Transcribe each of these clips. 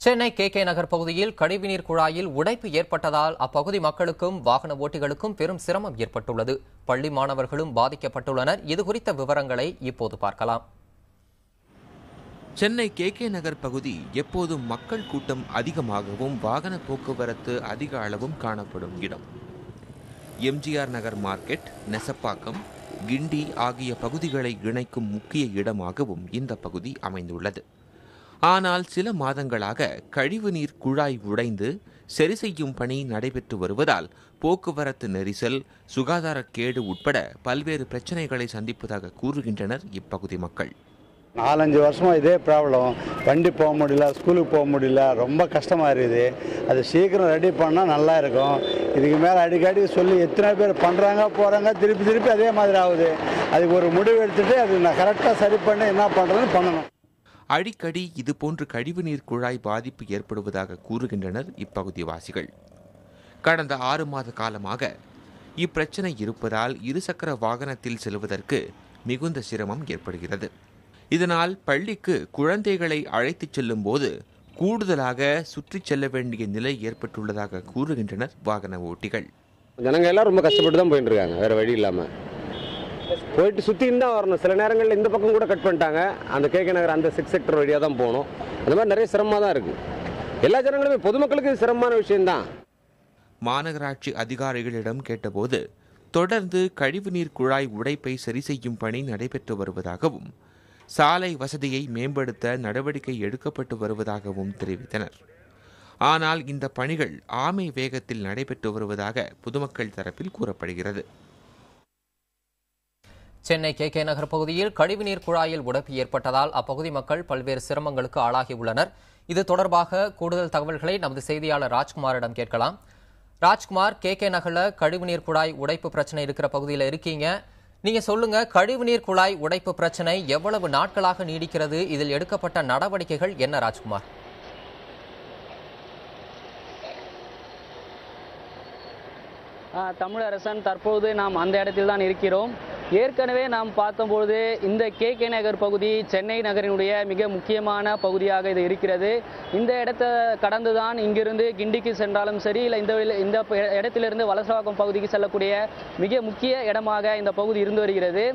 Chennai K நகர் பகுதியில் கழிவுநீர் குழாயில் உடைப்பு ஏற்பட்டதால் அப்பகுதி மக்களுக்கும் வாகன ஓட்டிகளுக்கும் பெரும் சிரமம் ஏற்பட்டுள்ளது. பள்ளி மாணவர்களும் பாதிக்கப்பட்டுள்ளனர். இதுகுறித்த விவரங்களை இப்போது பார்க்கலாம். சென்னை கே நகர் பகுதி எப்போதும் மக்கள் கூட்டம் அதிகமாகவும் வாகன போக்குவரத்து அதிக அளவும் காணப்படும் இடம். எம்ஜிஆர் நகர் மார்க்கெட், நெசப்பாக்கம், கிண்டி ஆகிய பகுதிகளை இணைக்கும் முக்கிய இடமாகவும் இந்த பகுதி அமைந்துள்ளது. ஆனால் சில மாதங்களாக கழிவுநீர் குழாய் உடைந்து சரி செய்யும் பணி நடைபெற்று வருவதால் போக்குவரத்து நெரிசல், சுகாதாரக்கேடு உட்பட பல்வேறு பிரச்சனைகளை சந்திப்பதாக கூறுகின்றனர் இப்பகுதி மக்கள். 4-5 வருஷமா இதே ப்ராப்ளம். வண்டி போக முடியல, ஸ்கூலுக்கு போக முடியல, ரொம்ப கஷ்டமாக இருக்குது. அது சீக்கிரம் ரெடி பண்ணால் நல்லா இருக்கும். இதுக்கு மேலே அடிக்கடி சொல்லி எத்தனை பேர் பண்ணுறாங்க போகிறாங்க, திருப்பி அதே மாதிரி ஆகுது. அதுக்கு ஒரு முடிவு எடுத்துகிட்டு அது நான் கரெக்டாக சரி பண்ணி என்ன பண்ணுறதுன்னு பண்ணணும். அடிக்கடி இதுபோன்று கழிவுநீர் குழாய் பாதிப்பு ஏற்படுவதாக கூறுகின்றனர் இப்பகுதிவாசிகள். கடந்த 6 மாத காலமாக இப்பிரச்சனை இருப்பதால் இருசக்கர வாகனத்தில் செல்வதற்கு மிகுந்த சிரமம் ஏற்படுகிறது. இதனால் பள்ளிக்கு குழந்தைகளை அழைத்துச் செல்லும் போது கூடுதலாக சுற்றிச் செல்ல வேண்டிய நிலை ஏற்பட்டுள்ளதாக கூறுகின்றனர் வாகன ஓட்டிகள். ஜனங்க எல்லாம் ரொம்ப கஷ்டப்பட்டு தான் போயிட்டு இருக்காங்க. வேற வழி இல்லாமல் போயிட்டு சுற்றின்னு தான் வரணும். சில நேரங்களில் இந்த பக்கம் கூட கட் பண்ணிட்டாங்க. அந்த கே நகர் அந்த 6 செக்டர் வழியாக தான் போகணும். அந்த மாதிரி நிறைய சிரமமாக தான் இருக்குது. எல்லா ஜனங்களுமே பொதுமக்களுக்கு சிரமமான விஷயம்தான். மாநகராட்சி அதிகாரிகளிடம் கேட்டபோது தொடர்ந்து கழிவுநீர் குழாய் உடைப்பை சரி செய்யும் பணி நடைபெற்று வருவதாகவும் சாலை வசதியை மேம்படுத்த நடவடிக்கை எடுக்கப்பட்டு வருவதாகவும் தெரிவித்தனர். ஆனால் இந்த பணிகள் ஆமை வேகத்தில் நடைபெற்று வருவதாக பொதுமக்கள் தரப்பில் கூறப்படுகிறது. சென்னை கே நகர் பகுதியில் கழிவுநீர் குழாயில் உடைப்பு ஏற்பட்டதால் அப்பகுதி மக்கள் பல்வேறு சிரமங்களுக்கு ஆளாகியுள்ளனர். இது தொடர்பாக கூடுதல் தகவல்களை நமது செய்தியாளர் ராஜ்குமாரிடம் கேட்கலாம். ராஜ்குமார், கே நகர்ல கழிவுநீர் குழாய் உடைப்பு பிரச்சனை இருக்கிற பகுதியில் இருக்கீங்க. நீங்க சொல்லுங்க, கழிவுநீர் குழாய் உடைப்பு பிரச்சனை எவ்வளவு நாட்களாக நீடிக்கிறது? இதில் எடுக்கப்பட்ட நடவடிக்கைகள் என்ன ராஜ்குமார்? தமிழரசன், தற்போது நாம் அந்த இடத்தில் தான் இருக்கிறோம். ஏற்கனவே நாம் பார்த்தபொழுது இந்த கே நகர் பகுதி சென்னை நகரினுடைய மிக முக்கியமான பகுதியாக இது இருக்கிறது. இந்த இடத்தை கடந்துதான் இங்கிருந்து கிண்டிக்கு சென்றாலும் சரி, இல்லை இந்த இடத்திலிருந்து வலசவாக்கம் பகுதிக்கு செல்லக்கூடிய மிக முக்கிய இடமாக இந்த பகுதி இருந்து வருகிறது.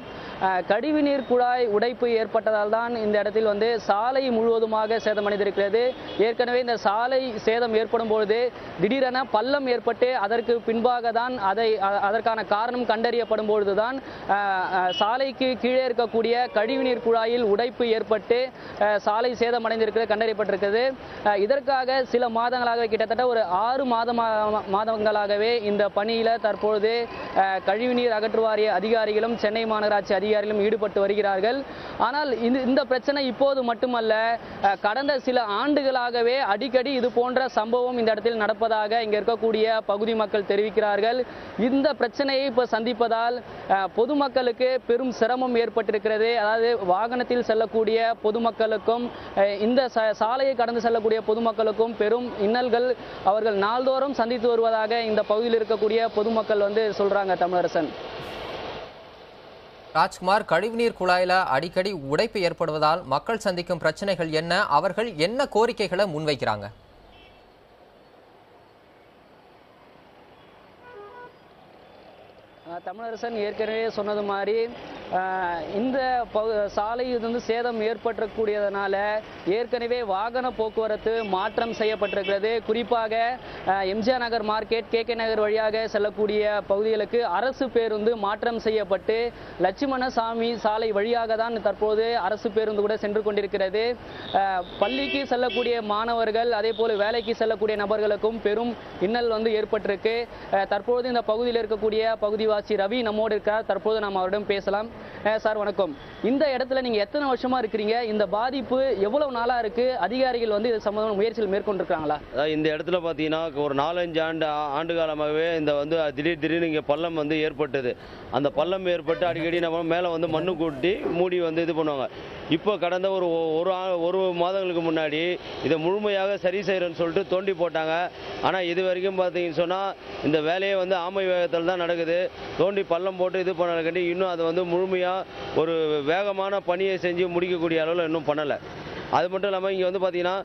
கழிவுநீர் குழாய் உடைப்பு ஏற்பட்டதால் தான் இந்த இடத்தில் சாலை முழுவதுமாக சேதமடைந்திருக்கிறது. ஏற்கனவே இந்த சாலை சேதம் ஏற்படும் பொழுது திடீரென பள்ளம் ஏற்பட்டு அதற்கு பின்பாக தான் அதற்கான காரணம் கண்டறியப்படும் பொழுதுதான் சாலைக்கு கீழே இருக்கக்கூடிய கழிவுநீர் குழாயில் உடைப்பு ஏற்பட்டு சாலை சேதமடைந்திருக்கிறது கண்டறியப்பட்டிருக்கிறது. இதற்காக சில மாதங்களாக, கிட்டத்தட்ட ஒரு 6 மாதங்களாகவே இந்த பணியில தற்பொழுது கழிவுநீர் அகற்றுவாரிய அதிகாரிகளும் சென்னை மாநகராட்சி அதிகாரிகளும் ஈடுபட்டு வருகிறார்கள். ஆனால் இந்த பிரச்சனை இப்போது மட்டுமல்ல, கடந்த சில ஆண்டுகளாகவே அடிக்கடி இது போன்ற சம்பவம் இந்த இடத்தில் நடப்பதாக இங்க இருக்கக்கூடிய பகுதி மக்கள் தெரிவிக்கிறார்கள். இந்த பிரச்சனையை இப்ப சந்திப்பதால் பொதுமக்களுக்கு பெரும் சிரமம் ஏற்பட்டிருக்கிறது. அதாவது வாகனத்தில் செல்லக்கூடிய பொதுமக்களுக்கும் இந்த சாலையை கடந்து செல்லக்கூடிய பொதுமக்களுக்கும் பெரும் இன்னல்கள் அவர்கள் நாள்தோறும் சந்தித்து வருவதாக இந்த பகுதியில் இருக்கக்கூடிய பொதுமக்கள் சொல்றாங்க. தமிழரசன். ராஜ்குமார், கழிவுநீர் குழாயில அடிக்கடி உடைப்பு ஏற்படுவதால் மக்கள் சந்திக்கும் பிரச்சனைகள் என்ன? அவர்கள் என்ன கோரிக்கைகளை முன்வைக்கிறாங்க? தமிழரசன் ஏற்கனவே சொன்னது மாதிரி இந்த சாலை சேதம் ஏற்பட்டக்கூடியதனால ஏற்கனவே வாகன போக்குவரத்து மாற்றம் செய்யப்பட்டிருக்கிறது. குறிப்பாக எம்ஜிஆர் நகர் மார்க்கெட், கே நகர் வழியாக செல்லக்கூடிய பகுதிகளுக்கு அரசு பேருந்து மாற்றம் செய்யப்பட்டு லட்சுமணசாமி சாலை வழியாக தான் தற்போது அரசு பேருந்து கூட சென்று கொண்டிருக்கிறது. பள்ளிக்கு செல்லக்கூடிய மாணவர்கள், அதே போல வேலைக்கு செல்லக்கூடிய நபர்களுக்கும் பெரும் இன்னல் ஏற்பட்டிருக்கு. தற்போது இந்த பகுதியில் இருக்கக்கூடிய பகுதிவாசி ரவி நம்மோடு இருக்கார். தற்போது நாம் அவரிடம் பேசலாம். சார் வணக்கம். இந்த இடத்துல நீங்க எத்தனை வருஷமா இருக்கிறீங்க? இந்த பாதிப்பு எவ்வளவு நாளா இருக்கு? அதிகாரிகள் இது சம்பந்தமான முயற்சிகள் மேற்கொண்டிருக்காங்களா? இந்த இடத்துல பாத்தீங்கன்னா ஒரு 4-5 ஆண்டு காலமாகவே இந்த திடீர்னு இங்க பள்ளம் ஏற்பட்டது. அந்த பள்ளம் ஏற்பட்டு அடிக்கடி நம்ம மேல மண்ணு கூட்டி மூடி இது பண்ணுவாங்க. இப்போ கடந்த ஒரு மாதங்களுக்கு முன்னாடி இதை முழுமையாக சரி செய்யறேன்னு சொல்லிட்டு தோண்டி போட்டாங்க. ஆனா இது வரைக்கும் பாத்தீங்கன்னு சொன்னா இந்த வேலையை ஆமை வேகத்தில் தான் நடக்குது. தோண்டி பள்ளம் போட்டு இது பண்ண இன்னும் அதை முழுமையா ஒரு வேகமான பணியை செஞ்சு முடிக்கக்கூடிய அளவில் இன்னும் பண்ணலை. அது மட்டும் இல்லாமல் இங்கே வந்து பார்த்தீங்கன்னா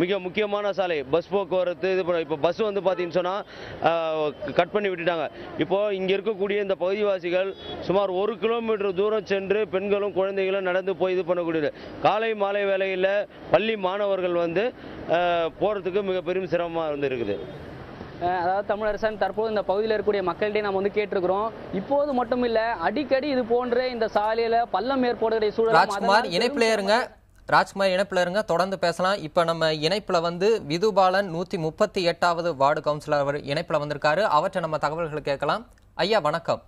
மிக முக்கியமான சாலை பஸ் போக்குவரத்து இது இப்போ பஸ் வந்து பார்த்தீங்கன்னு சொன்னால் கட் பண்ணி விட்டுட்டாங்க. இப்போது இங்கே இருக்கக்கூடிய இந்த பகுதிவாசிகள் சுமார் 1 கிலோமீட்டர் தூரம் சென்று பெண்களும் குழந்தைகளும் நடந்து போய் இது பண்ணக்கூடியது. காலை மாலை வேளையில் பள்ளி மாணவர்கள் வந்து போகிறதுக்கு மிக பெரும் சிரமமாக வந்து இருக்குது. அதாவது தமிழரசன் தற்போது இந்த பகுதியில் இருக்கக்கூடிய மக்கள்கிட்ட நம்ம வந்து கேட்டிருக்கிறோம். இப்போது மட்டும் இல்ல, அடிக்கடி இது போன்ற இந்த சாலையில பள்ளம் ஏற்படக்கூடிய சூழல். ராஜ்குமார் இணைப்புல இருங்க, தொடர்ந்து பேசலாம். இப்ப நம்ம இணைப்புல வந்து விதுபாலன் 138வது வார்டு கவுன்சிலர் இணைப்புல வந்திருக்காரு. அவற்றை நம்ம தகவல்களை கேட்கலாம். ஐயா வணக்கம்.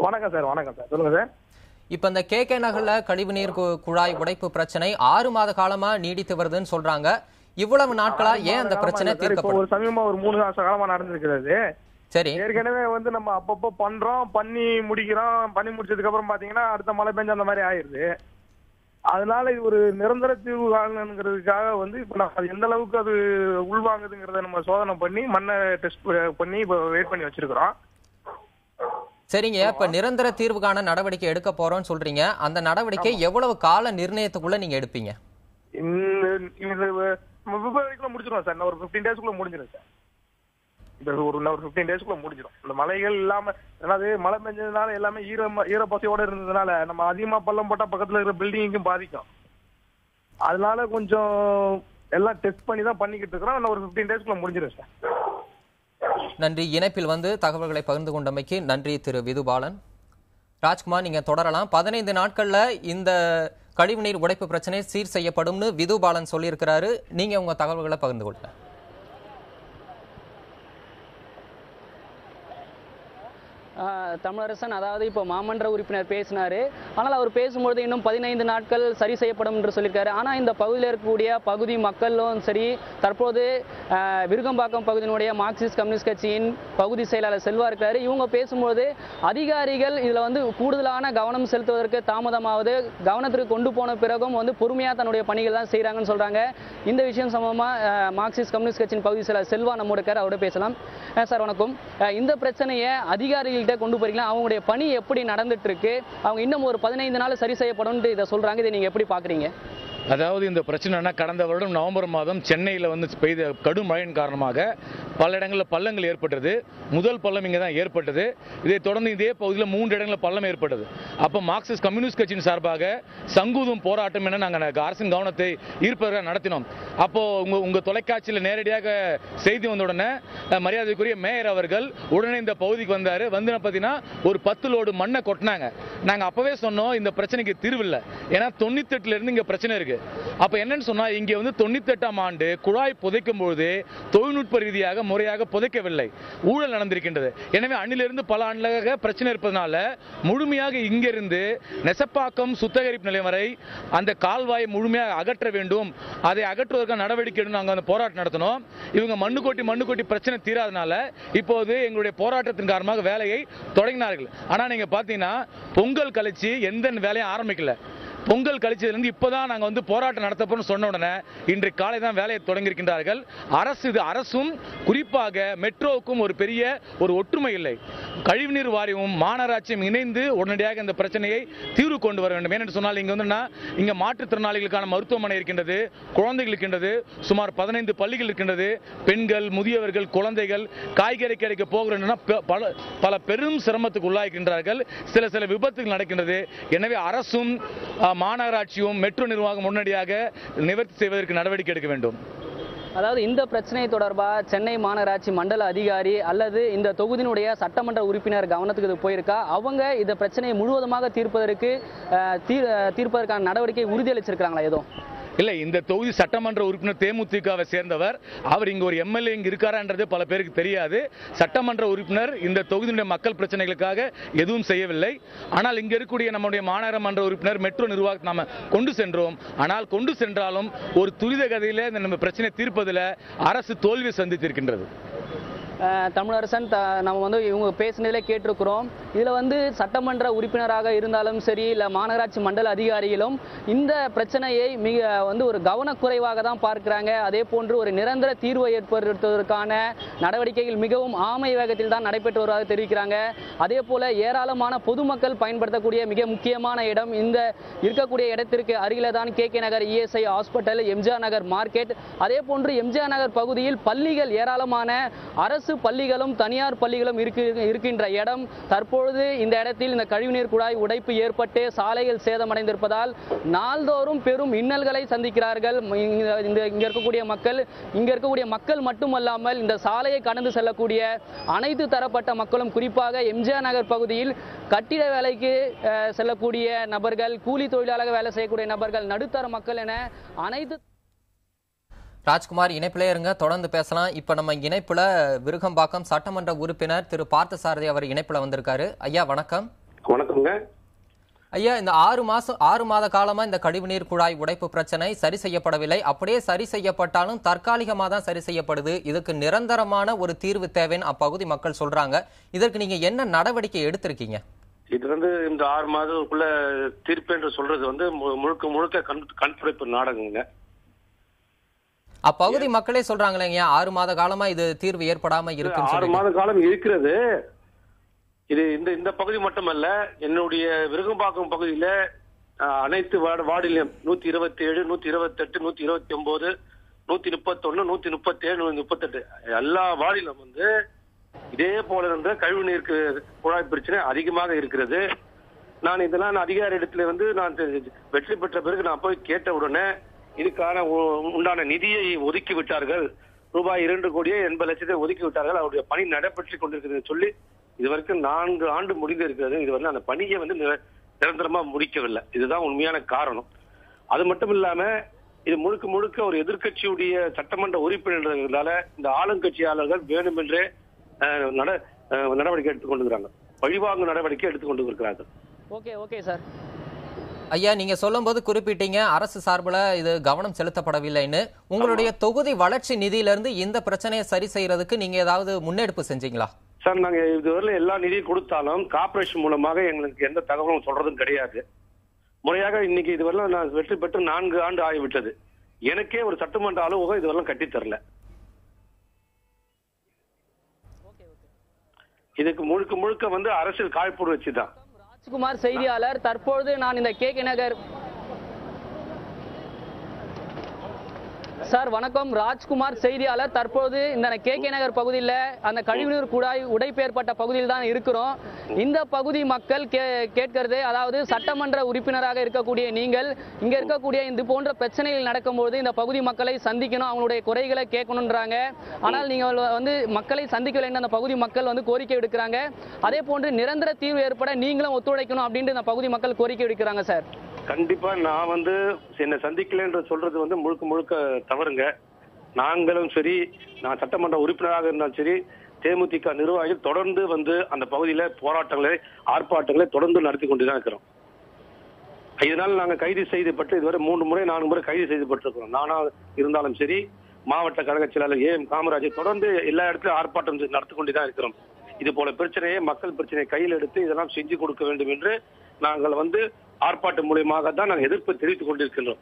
வணக்கம் சார். வணக்கம் சார், சொல்லுங்க சார். இப்ப இந்த KK நகர்ல கழிவுநீர் குழாய் உடைப்பு பிரச்சனை 6 மாத காலமா நீடித்து வருதுன்னு சொல்றாங்க. இவ்வளவு நாட்களா ஏன் அந்த பிரச்சனை தீர்க்கப்படும்? ஒரு சமயமா ஒரு 3 மாச காலமா நடந்திருக்கிறது. சரி, ஏற்கனவே வந்து நம்ம அப்பப்போ பண்றோம், பண்ணி முடிச்சதுக்கு அப்புறம் பாத்தீங்கன்னா அடுத்த மழை பெஞ்சு அந்த மாதிரி ஆயிருது. அதனால இது ஒரு நிரந்தர தீர்வு காணுங்கிறதுக்காக வந்து இப்ப நம்ம எந்த அளவுக்கு அது உள்வாங்குதுங்கிறத நம்ம சோதனை பண்ணி மண்ணை டெஸ்ட் பண்ணி இப்போ வெயிட் பண்ணி வச்சிருக்கிறோம். சரிங்க. இப்ப நிரந்தர தீர்வுக்கான நடவடிக்கை எடுக்க போறோம்னு சொல்றீங்க. அந்த நடவடிக்கை எவ்வளவு கால நிர்ணயத்துக்குள்ள நீங்க எடுப்பீங்க? பிப்ரவரிக்குள்ள முடிச்சிடும் சார். ஒரு 15 டேஸ்க்குள்ள முடிஞ்சிடும் சார். ஒரு 15 டேஸ்க்குள்ள முடிஞ்சிடும். இந்த மலைகள் இல்லாம, அதாவது மழை பெஞ்சதுனால எல்லாமே ஈரப்பசையோட இருந்ததுனால நம்ம அதிகமா பள்ளம் போட்டா பக்கத்துல இருக்கிற பில்டிங்கும் பாதிக்கும். அதனால கொஞ்சம் எல்லாம் டெஸ்ட் பண்ணி தான் பண்ணிக்கிட்டு இருக்கிறோம். ஒரு 15 டேஸ்க்குள்ள முடிஞ்சிடும் சார். நன்றி. இணைப்பில் வந்து தகவல்களை பகிர்ந்து கொண்டமைக்கு நன்றி திரு விதுபாலன். ராஜ்குமார், நீங்க தொடரலாம். 15 நாட்கள்ல இந்த கழிவுநீர் உடைப்பு பிரச்சனை சீர் செய்யப்படும்னு விதுபாலன் சொல்லியிருக்கிறாரு. நீங்க உங்க தகவல்களை பகிர்ந்து கொள்ளுங்க. தமிழரசன், அதாவது இப்போ மாமன்ற உறுப்பினர் பேசினாரு. ஆனால் அவர் பேசும்பொழுது இன்னும் 15 நாட்கள் சரி செய்யப்படும் என்று சொல்லியிருக்காரு. ஆனால் இந்த பகுதியில் இருக்கக்கூடிய பகுதி மக்களும் சரி, தற்போது விருகம்பாக்கம் பகுதியினுடைய மார்க்சிஸ்ட் கம்யூனிஸ்ட் கட்சியின் பகுதி செயலாளர் செல்வா இருக்காரு. இவங்க பேசும்போது அதிகாரிகள் இதில் வந்து கூடுதலான கவனம் செலுத்துவதற்கு தாமதமாவது, கவனத்திற்கு கொண்டு போன பிறகும் வந்து பொறுமையாக தன்னுடைய பணிகள் தான் செய்கிறாங்கன்னு சொல்கிறாங்க. இந்த விஷயம் சம்பந்தமாக மார்க்சிஸ்ட் கம்யூனிஸ்ட் கட்சியின் பகுதி செயலாளர் செல்வா நம்மோட இருக்கார். அவரோட பேசலாம். சார் வணக்கம். இந்த பிரச்சனையை அதிகாரிகள் கொண்டு போறீங்களா? அவங்களுடைய பணி எப்படி நடந்துட்டு இருக்கு? அவங்க இன்னும் ஒரு 15 நாள் சரி செய்யப்படும் இதை சொல்றாங்க. இதை நீங்க எப்படி பாக்குறீங்க? அதாவது இந்த பிரச்சனைனா, கடந்த வருடம் நவம்பர் மாதம் சென்னையில் வந்து பெய்த கடும் மழையின் காரணமாக பல இடங்களில் பள்ளங்கள் ஏற்பட்டது. முதல் பள்ளம் இங்கே தான் ஏற்பட்டது. இதை தொடர்ந்து இதே பகுதியில் 3 இடங்களில் பள்ளம் ஏற்பட்டது. அப்போ மார்க்சிஸ்ட் கம்யூனிஸ்ட் கட்சியின் சார்பாக சங்கூதும் போராட்டம் என நாங்கள் அரசின் கவனத்தை ஈர்ப்பதாக நடத்தினோம். அப்போ உங்க தொலைக்காட்சியில் நேரடியாக செய்தி வந்த உடனே மரியாதைக்குரிய மேயர் அவர்கள் உடனே இந்த பகுதிக்கு வந்தார். வந்து பார்த்தீங்கன்னா ஒரு 10 லோடு மண்ணை கொட்டினாங்க. நாங்கள் அப்பவே சொன்னோம் இந்த பிரச்சனைக்கு தீர்வு இல்லை, ஏன்னா 98 இருந்து இங்கே பிரச்சனை இருக்கு. அப்ப என்னன்னு சொன்னா, இங்க வந்து 98ஆம் ஆண்டு குழாய் புதைக்கும் பொழுது தொழில்நுட்ப ரீதியாக முறையாக புதைக்கவில்லை, ஊழல் நடந்திருக்கின்றது. எனவே அண்ணிலிருந்து பல ஆண்டுகளாக பிரச்சனை இருப்பதனால முழுமையாக இங்கிருந்து நெசப்பாக்கம் சுத்திகரிப்பு நிலையம் வரை அந்த கால்வாயை முழுமையாக அகற்ற வேண்டும். அதை அகற்றுவதற்கான நடவடிக்கை நாங்கள் அந்த போராட்டம் நடத்தினோம். இவங்க மண்ணு கொட்டி பிரச்சனை தீராதனால இப்போது எங்களுடைய போராட்டத்தின் காரணமாக வேலையை தொடங்கினார்கள். ஆனா நீங்க பாத்தீங்கன்னா பொங்கல் கழிச்சு எந்த வேலையும் ஆரம்பிக்கல. பொங்கல் கழிச்சதுலேருந்து இப்போதான் நாங்கள் வந்து போராட்டம் நடத்தப்போன்னு சொன்ன உடனே இன்றைக்கு காலை தான் வேலையை தொடங்கியிருக்கின்றார்கள். அரசும் குறிப்பாக மெட்ரோவுக்கும் ஒரு பெரிய ஒற்றுமை இல்லை. கழிவுநீர் வாரியமும் மாநகராட்சியும் இணைந்து உடனடியாக இந்த பிரச்சனையை தீர்வு கொண்டு வர வேண்டும். ஏனென்று சொன்னால் இங்கே வந்து இங்கே மாற்றுத்திறனாளிகளுக்கான மருத்துவமனை இருக்கின்றது, குழந்தைகள் இருக்கின்றது, சுமார் 15 பள்ளிகள் இருக்கின்றது. பெண்கள், முதியவர்கள், குழந்தைகள் காய்கறி கிடைக்க போகிறோம்னா பல பெரும் சிரமத்துக்கு உள்ளாகின்றார்கள். சில விபத்துகள் நடக்கின்றது. எனவே அரசும் மாநகராட்சியும் மெட்ரோ நிர்வாகம் உடனடியாக நிவர்த்தி செய்வதற்கு நடவடிக்கை எடுக்க வேண்டும். அதாவது இந்த பிரச்சனை தொடர்பாக சென்னை மாநகராட்சி மண்டல அதிகாரி அல்லது இந்த தொகுதியினுடைய சட்டமன்ற உறுப்பினர் கவனத்துக்கு இது போயிருக்கா? அவங்க இந்த பிரச்சனையை முழுவதுமாக தீர்ப்பதற்கான நடவடிக்கை உறுதியளிச்சிருக்காங்களா? ஏதோ இல்லை, இந்த தொகுதி சட்டமன்ற உறுப்பினர் தேமுதிகவை சேர்ந்தவர். அவர் இங்க ஒரு எம்எல்ஏ இங்க இருக்காரான்றது பல பேருக்கு தெரியாது. சட்டமன்ற உறுப்பினர் இந்த தொகுதியுடைய மக்கள் பிரச்சனைகளுக்காக எதுவும் செய்யவில்லை. ஆனால் இங்க இருக்கக்கூடிய நம்முடைய மாநகரமன்ற உறுப்பினர் மெட்ரோ நிர்வாகத்தை நாம கொண்டு சென்றோம். ஆனால் கொண்டு சென்றாலும் ஒரு துரித கதையில இந்த நம்ம பிரச்சனை தீர்ப்பதில் அரசு தோல்வி சந்தித்திருக்கின்றது. தமிழரசன் நம்ம வந்து இவங்க பேசினதிலே கேட்டிருக்கிறோம். இதில் வந்து சட்டமன்ற உறுப்பினராக இருந்தாலும் சரி, இல்லை மாநகராட்சி மண்டல அதிகாரிகளும் இந்த பிரச்சனையை மிக வந்து ஒரு கவனக்குறைவாக தான் பார்க்கிறாங்க. அதே போன்று ஒரு நிரந்தர தீர்வை ஏற்படுத்துவதற்கான நடவடிக்கைகள் மிகவும் ஆமை வேகத்தில் தான் நடைபெற்று வருவதாக தெரிவிக்கிறாங்க. அதே போல ஏராளமான பொதுமக்கள் பயன்படுத்தக்கூடிய மிக முக்கியமான இடம் இந்த இருக்கக்கூடிய இடத்திற்கு அருகில தான் கே நகர் இஎஸ்ஐ ஹாஸ்பிட்டல், எம்ஜிஆர் நகர் மார்க்கெட், அதே போன்று எம்ஜிஆர் நகர் பகுதியில் பள்ளிகள், ஏராளமான அரசு பள்ளிகளும் தனியார் பள்ளிகளும் இருக்கின்ற இடம். தற்பொழுது இந்த இடத்தில் இந்த கழிவுநீர் குழாய் உடைப்பு ஏற்பட்டு சாலைகள் சேதமடைந்திருப்பதால் நாள்தோறும் பெரும் இன்னல்களை சந்திக்கிறார்கள் இங்க இருக்கக்கூடிய மக்கள் மட்டுமல்லாமல் இந்த சாலையை கடந்து செல்லக்கூடிய அனைத்து தரப்பட்ட மக்களும், குறிப்பாக எம்ஜிஆர் நகர் பகுதியில் கட்டிட வேலைக்கு செல்லக்கூடிய நபர்கள், கூலி தொழிலாளர்கள் வேலை செய்யக்கூடிய நபர்கள், நடுத்தர மக்கள் என அனைத்து. ராஜ்குமார் இணைப்பிலே இருங்க, தொடர்ந்து பேசலாம். இப்ப நம்ம இணைப்புல விருகம்பாக்கம் சட்டமன்ற உறுப்பினர் திரு பார்த்தசாரதி அவர் இணைப்புல வந்திருக்காரு. ஐயா வணக்கம். வணக்கங்க ஐயா. இந்த 6 மாத காலமா இந்த கழிவுநீர் குழாய் உடைப்பு பிரச்சனை சரி செய்யப்படவில்லை. அப்படியே சரி செய்யப்பட்டாலும் தற்காலிகமா தான் சரி செய்யப்படுது. இதுக்கு நிரந்தரமான ஒரு தீர்வு தேவைன்னு அப்பகுதி மக்கள் சொல்றாங்க. இதற்கு நீங்க என்ன நடவடிக்கை எடுத்திருக்கீங்க? இது வந்து இந்த 6 மாதத்துக்குள்ள தீர்ப்பு என்று சொல்றது வந்து முழுக்க கண்துடைப்பு நாடகங்க. அப்பகுதி மக்களே சொல்றாங்களேங்க, 6 மாத காலமா இது தீர்வு ஏற்படாம இருக்கு. 6 மாத காலம் இருக்கிறது. இது இந்த பகுதி மட்டுமல்ல, என்னுடைய விருகம்பாக்கம் பகுதியில அனைத்து வார்டிலும் 127, 128, 129, 131, 137, 138 எல்லா வார்டிலும் வந்து இதே போல இருந்த கழிவு நீருக்கு குழாய் பிரச்சனை அதிகமாக இருக்கிறது. நான் இதெல்லாம் அதிகாரி இடத்துல வந்து நான் வெற்றி பெற்ற பிறகு நான் போய் கேட்ட உடனே இதுக்கான உண்டான நிதியை ஒதுக்கி விட்டார்கள். ரூபாய் 2,80,00,000 ஒதுக்கி விட்டார்கள். அவருடைய பணி நடைபெற்றுக் கொண்டிருக்கிறது சொல்லி இதுவரைக்கும் 4 ஆண்டு முடிந்து இருக்கிறது. இது வந்து அந்த பணியை வந்து நிரந்தரமா முடிக்கவில்லை. இதுதான் உண்மையான காரணம். அது மட்டும் இல்லாம இது முழுக்க ஒரு எதிர்கட்சியுடைய சட்டமன்ற உறுப்பினர்களால இந்த ஆளுங்கட்சியாளர்கள் வேண்டுமென்றே நடவடிக்கை எடுத்துக் கொண்டிருக்கிறாங்க. பழிவாங்கும் நடவடிக்கை எடுத்துக் கொண்டிருக்கிறார்கள். Okay sir. ஐயா, நீங்க சொல்லும் போது குறிப்பிட்டீங்க அரசு சார்பில் இது கவனம் செலுத்தப்படவில்லைன்னு. உங்களுடைய தொகுதி வளர்ச்சி நிதியிலிருந்து இந்த பிரச்சனையை சரி செய்யறதுக்கு நீங்க ஏதாவது முன்னெடுப்பு செஞ்சீங்களா? சார், நாங்க இதுவரை எல்லா நிதியும் கொடுத்தாலும் கார்பரேஷன் மூலமாக எங்களுக்கு எந்த தகவலும் சொல்றதும் கிடையாது. முறையாக இன்னைக்கு இதுவரை நான் வெற்றி பெற்று 4 ஆண்டு ஆகிவிட்டது. எனக்கே ஒரு சட்டமன்ற அலுவலகம் இதுவரை கட்டி தரல. இதுக்கு முழுக்க வந்து அரசியல் காழ்ப்புணர்ச்சி வச்சுதான். ராஜ்குமார் செய்தியாளர். தற்பொழுது நான் இந்த கே நகர் சார் வணக்கம். ராஜ்குமார் செய்தியாளர். தற்போது இந்த கே நகர் பகுதியில் அந்த கழிவுநீர் குழாய் உடைப்பு ஏற்பட்ட பகுதியில் தான் இருக்கிறோம். இந்த பகுதி மக்கள் கேட்கிறது, அதாவது சட்டமன்ற உறுப்பினராக இருக்கக்கூடிய நீங்கள் இங்க இருக்கக்கூடிய இது போன்ற பிரச்சனைகள் நடக்கும்போது இந்த பகுதி மக்களை சந்திக்கணும், அவங்களுடைய குறைகளை கேட்கணுன்றாங்க. ஆனால் நீங்கள் வந்து மக்களை சந்திக்கவில்லை என்று அந்த பகுதி மக்கள் வந்து கோரிக்கை விடுக்கிறாங்க. அதே போன்று நிரந்தர தீர்வு ஏற்பட நீங்களும் ஒத்துழைக்கணும் அப்படின்ட்டு இந்த பகுதி மக்கள் கோரிக்கை விடுக்கிறாங்க. சார், கண்டிப்பா நான் வந்து என்னை சந்திக்கல என்று சொல்றது வந்து முழுக்க தவறுங்க. நாங்களும் சரி, நான் சட்டமன்ற உறுப்பினராக இருந்தாலும் சரி, தேமுதிக நிர்வாகிகள் தொடர்ந்து வந்து அந்த பகுதியில போராட்டங்களை, ஆர்ப்பாட்டங்களை தொடர்ந்து நடத்தி கொண்டுதான் இருக்கிறோம். இதனால நாங்க கைது செய்யப்பட்டு இதுவரை 3 முறை 4 முறை கைது செய்யப்பட்டிருக்கிறோம். நானா இருந்தாலும் சரி, மாவட்ட கழக செயலாளர் ஏஎம் காமராஜர் தொடர்ந்து எல்லா இடத்திலும் ஆர்ப்பாட்டம் நடத்தி கொண்டுதான் இருக்கிறோம். இது போல பிரச்சனையை, மக்கள் பிரச்சனையை கையில் எடுத்து இதெல்லாம் செஞ்சு கொடுக்க வேண்டும் என்று நாங்கள் வந்து ஆர்ப்பாட்டம் மூலியமாக தான் நாங்கள் எதிர்ப்பு தெரிவித்துக் கொண்டிருக்கின்றோம்.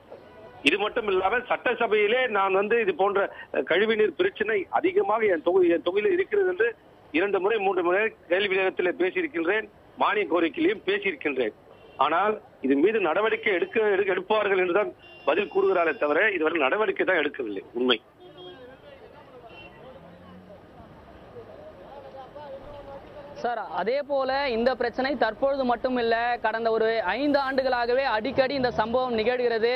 இது மட்டும் இல்லாமல் சட்டசபையிலே நான் வந்து இது போன்ற கழிவுநீர் பிரச்சனை அதிகமாக என் தொகுதியில் இருக்கிறது என்று 2 முறை 3 முறை கேள்வி நேரத்தில் பேசியிருக்கின்றேன். மானிய கோரிக்கையிலையும் பேசியிருக்கின்றேன். ஆனால் இது மீது நடவடிக்கை எடுப்பார்கள் என்றுதான் பதில் கூறுகிறாரே தவிர இதுவரை நடவடிக்கை தான் எடுக்கவில்லை. உண்மை. சார், அதே போல இந்த பிரச்சனை தற்பொழுது மட்டும் இல்ல, கடந்த ஒரு 5 ஆண்டுகளாகவே அடிக்கடி இந்த சம்பவம் நிகழ்கிறது.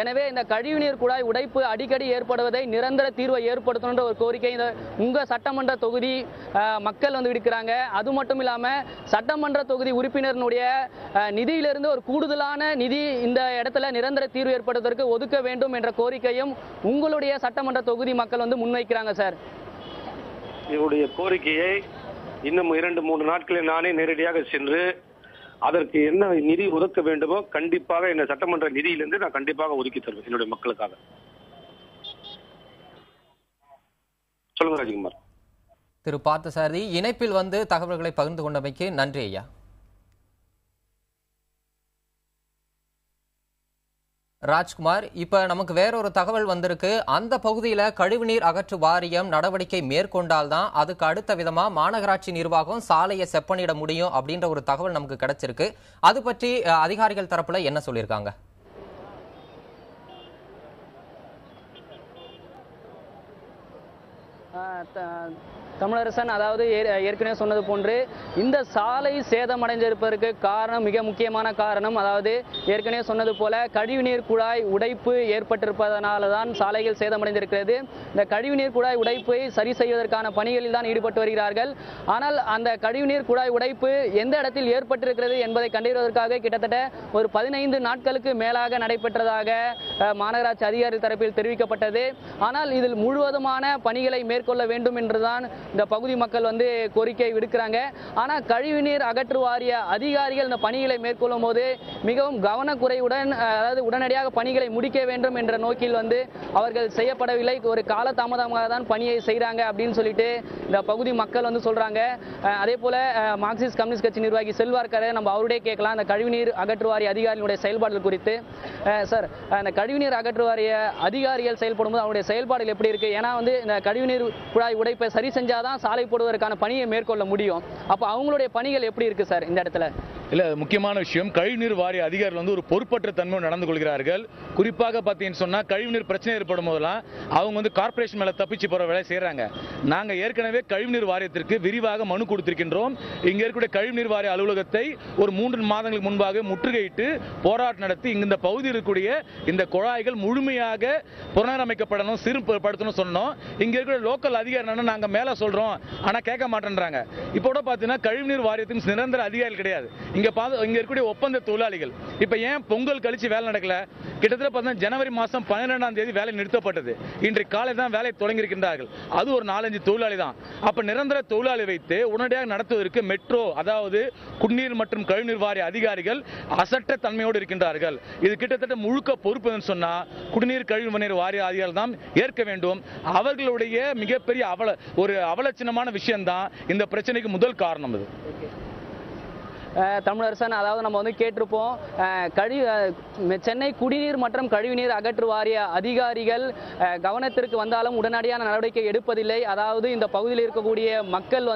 எனவே இந்த கழிவுநீர் குழாய் உடைப்பு அடிக்கடி ஏற்படுவதை நிரந்தர தீர்வை ஏற்படுத்தணுன்ற ஒரு கோரிக்கை உங்க சட்டமன்ற தொகுதி மக்கள் வந்து விடுக்கிறாங்க. அது மட்டும் இல்லாம சட்டமன்ற தொகுதி உறுப்பினருடைய நிதியிலிருந்து ஒரு கூடுதலான நிதி இந்த இடத்துல நிரந்தர தீர்வு ஏற்படுவதற்கு ஒதுக்க வேண்டும் என்ற கோரிக்கையும் உங்களுடைய சட்டமன்ற தொகுதி மக்கள் வந்து முன்வைக்கிறாங்க. சார், இவருடைய கோரிக்கையை இன்னும் 2-3 நாட்களில் நானே நேரடியாக சென்று அதற்கு என்ன நிதி ஒதுக்க வேண்டுமோ கண்டிப்பாக இந்த சட்டமன்ற நிதியிலிருந்து நான் கண்டிப்பாக ஒதுக்கி தருவேன் என்னுடைய மக்களுக்காக. சொல்லுங்க ராஜ்குமார். திரு பார்த்தசாரதி, இணைப்பில் வந்து தகவல்களை பகிர்ந்து கொண்டமைக்கு நன்றி ஐயா. ராஜ்குமார், இப்ப நமக்கு வேறொரு தகவல் வந்திருக்கு. அந்த பகுதியில கழிவுநீர் அகற்று வாரியம் நடவடிக்கை மேற்கொண்டால்தான் அதுக்கு அடுத்த விதமா மாநகராட்சி நிர்வாகம் சாலையை செப்பனிட முடியும் அப்படின்ற ஒரு தகவல் நமக்கு கிடைச்சிருக்கு. அது பற்றி அதிகாரிகள் தரப்புல என்ன சொல்லியிருக்காங்க? தமிழரசன், அதாவது ஏற்கனவே சொன்னது போன்று இந்த சாலை சேதமடைந்திருப்பதற்கு காரணம், மிக முக்கியமான காரணம், அதாவது ஏற்கனவே சொன்னது போல கழிவுநீர் குழாய் உடைப்பு ஏற்பட்டிருப்பதனால தான் சாலைகள் சேதமடைந்திருக்கிறது. இந்த கழிவுநீர் குழாய் உடைப்பை சரி செய்வதற்கான பணிகளில் தான் ஈடுபட்டு வருகிறார்கள். ஆனால் அந்த கழிவுநீர் குழாய் உடைப்பு எந்த இடத்தில் ஏற்பட்டிருக்கிறது என்பதை கண்டறிவதற்காக கிட்டத்தட்ட ஒரு 15 நாட்களுக்கு மேலாக நடைபெற்றதாக மாநகராட்சி அதிகாரி தரப்பில் தெரிவிக்கப்பட்டது. ஆனால் இதில் முழுவதுமான பணிகளை மேற்கொள்ள வேண்டும் என்றுதான் இந்த பகுதி மக்கள் கோரிக்கை விடுக்கிறாங்க. ஆனால் கழிவுநீர் அகற்று வாரிய அதிகாரிகள் இந்த பணிகளை மேற்கொள்ளும் போது மிகவும் கவனக்குறைவுடன், அதாவது உடனடியாக பணிகளை முடிக்க வேண்டும் என்ற நோக்கில் அவர்கள் செய்யப்படவில்லை. ஒரு காலதாமதமாக தான் பணியை செய்கிறாங்க அப்படின்னு சொல்லிட்டு இந்த பகுதி மக்கள் சொல்றாங்க. அதே போல மார்க்சிஸ்ட் கம்யூனிஸ்ட் கட்சி நிர்வாகி செல்வார்கரை நம்ம அவருடைய கேட்கலாம் இந்த கழிவுநீர் அகற்று வாரிய அதிகாரிகளுடைய செயல்பாடுகள் குறித்து. சார், அந்த கழிவுநீர் அகற்று வாரிய அதிகாரிகள் செயல்படும் போது அவருடைய செயல்பாடுகள் எப்படி இருக்கு? ஏன்னா இந்த கழிவுநீர் குழாய் உடைப்பை சரி செஞ்சாதான் சாலை போடுவதற்கான பணியை மேற்கொள்ள முடியும். அப்ப அவங்களுடைய பணிகள் எப்படி இருக்கு சார் இந்த இடத்துல? இல்ல, முக்கியமான விஷயம், கழிவுநீர் வாரிய அதிகாரிகள் ஒரு பொறுப்பற்ற தன்மை நடந்து கொள்கிறார்கள். குறிப்பாக பார்த்தீங்கன்னு சொன்னா கழிவுநீர் பிரச்சனை ஏற்படும் போதெல்லாம் அவங்க கார்பரேஷன் மேல தப்பிச்சு போற வேலை செய்யறாங்க. நாங்க ஏற்கனவே கழிவுநீர் வாரியத்திற்கு விரிவாக மனு கொடுத்திருக்கின்றோம். இங்க இருக்கக்கூடிய கழிவுநீர் வாரிய அலுவலகத்தை ஒரு 3 மாதங்களுக்கு முன்பாக முற்றுகையிட்டு போராட்டம் நடத்தி இந்த பகுதியில் இருக்கக்கூடிய இந்த குழாய்கள் முழுமையாக புனரமைக்கப்படணும், சீர்படுத்தணும் சொன்னோம். இங்க இருக்கிற லோக்கல் அதிகாரி நாங்க மேல சொல்றோம், ஆனா கேட்க மாட்டேன்றாங்க. இப்போ கூட பாத்தீங்கன்னா கழிவுநீர் வாரியத்தின் நிரந்தர அதிகாரிகள் கிடையாது. இங்க இருக்கக்கூடிய ஒப்பந்த தொழிலாளிகள். இப்ப ஏன் பொங்கல் கழிச்சு வேலை நடக்கல? கிட்டத்தட்ட பார்த்தீங்கன்னா ஜனவரி மாசம் 12ஆம் தேதி வேலை நிறுத்தப்பட்டது. இன்றைக்கு காலை தான் வேலை தொடங்கி இருக்கின்றார்கள். அது ஒரு 4-5 தொழிலாளி தான். அப்ப நிரந்தர தொழிலாளி வைத்து உடனடியாக நடத்துவதற்கு மெட்ரோ, அதாவது குடிநீர் மற்றும் கழிவுநீர் வாரிய அதிகாரிகள் அசட்ட தன்மையோடு இருக்கின்றார்கள். இது கிட்டத்தட்ட முழுக்க பொறுப்பு சொன்னா குடிநீர் கழிவுநீர் வாரிய அதிகாரிகள் தான் ஏற்க வேண்டும். அவர்களுடைய மிகப்பெரிய அவலட்சணமான விஷயம் தான் இந்த பிரச்சனைக்கு முதல் காரணம். இது தமிழரசன், அதாவது நம்ம கேட்டிருப்போம், சென்னை குடிநீர் மற்றும் கழிவுநீர் அகற்று வாரிய அதிகாரிகள் கவனத்திற்கு வந்தாலும் உடனடியான நடவடிக்கை எடுப்பதில்லை. அதாவது இந்த பகுதியில் இருக்கக்கூடிய மக்கள்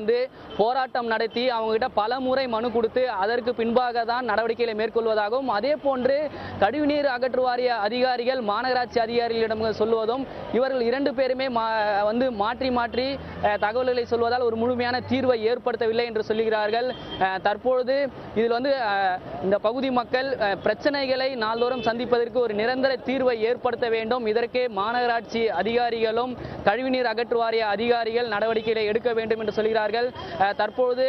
போராட்டம் நடத்தி அவங்க கிட்ட பல முறை மனு கொடுத்து அதற்கு பின்பாக தான் நடவடிக்கைகளை மேற்கொள்வதாகவும், அதே போன்று கழிவுநீர் அகற்று வாரிய அதிகாரிகள் மாநகராட்சி அதிகாரிகளிடம் சொல்வதும், இவர்கள் 2 பேருமே மாற்றி மாற்றி தகவல்களை சொல்வதால் ஒரு முழுமையான தீர்வை ஏற்படுத்தவில்லை என்று சொல்லுகிறார்கள். தற்பொழுது இதில் இந்த பகுதி மக்கள் பிரச்சனைகளை நாள்தோறும் சந்திப்பதற்கு ஒரு நிரந்தர தீர்வை ஏற்படுத்த வேண்டும். இதற்கு மாநகராட்சி அதிகாரிகளும் கழிவுநீர் அகற்று வாரிய அதிகாரிகள் நடவடிக்கைகளை எடுக்க வேண்டும் என்று சொல்கிறார்கள். தற்போது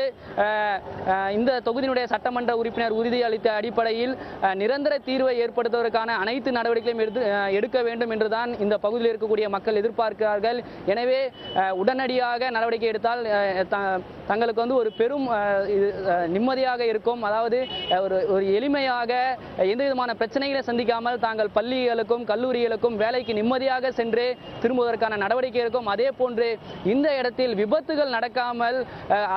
இந்த தொகுதியினுடைய சட்டமன்ற உறுப்பினர் உறுதியளித்த அடிப்படையில் நிரந்தர தீர்வை ஏற்படுத்துவதற்கான அனைத்து நடவடிக்கைகளையும் எடுக்க வேண்டும் என்றுதான் இந்த பகுதியில் இருக்கக்கூடிய மக்கள் எதிர்பார்க்கிறார்கள். எனவே உடனடியாக நடவடிக்கை எடுத்தால் தங்களுக்கு ஒரு பெரும் நிம்மதியாக இருக்கும். அதாவது ஒரு எளிமையாக எந்த விதமான பிரச்சனைகளை சந்திக்காமல் தாங்கள் பள்ளிகளுக்கும் கல்லூரிகளுக்கும் வேலைக்கு நிம்மதியாக சென்று திரும்புவதற்கான நடவடிக்கை இருக்கும். அதே போன்று இந்த இடத்தில் விபத்துகள் நடக்காமல்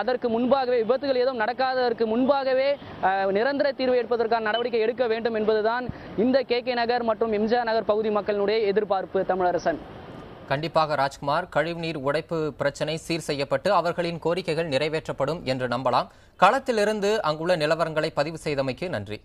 அதற்கு முன்பாகவே, விபத்துகள் ஏதும் நடக்காததற்கு முன்பாகவே நிரந்தர தீர்வு எடுப்பதற்கான நடவடிக்கை எடுக்க வேண்டும் என்பதுதான் இந்த KK நகர் மற்றும் எம்ஜிஆர் நகர் பகுதி மக்களுடைய எதிர்பார்ப்பு. தமிழரசன், கண்டிப்பாக ராஜ்குமார், கழிவுநீர் உடைப்பு பிரச்சனை சீர் செய்யப்பட்டு அவர்களின் கோரிக்கைகள் நிறைவேற்றப்படும் என்று நம்பலாம். களத்திலிருந்து அங்குள்ள நிலவரங்களை பதிவு செய்தமைக்கு நன்றி.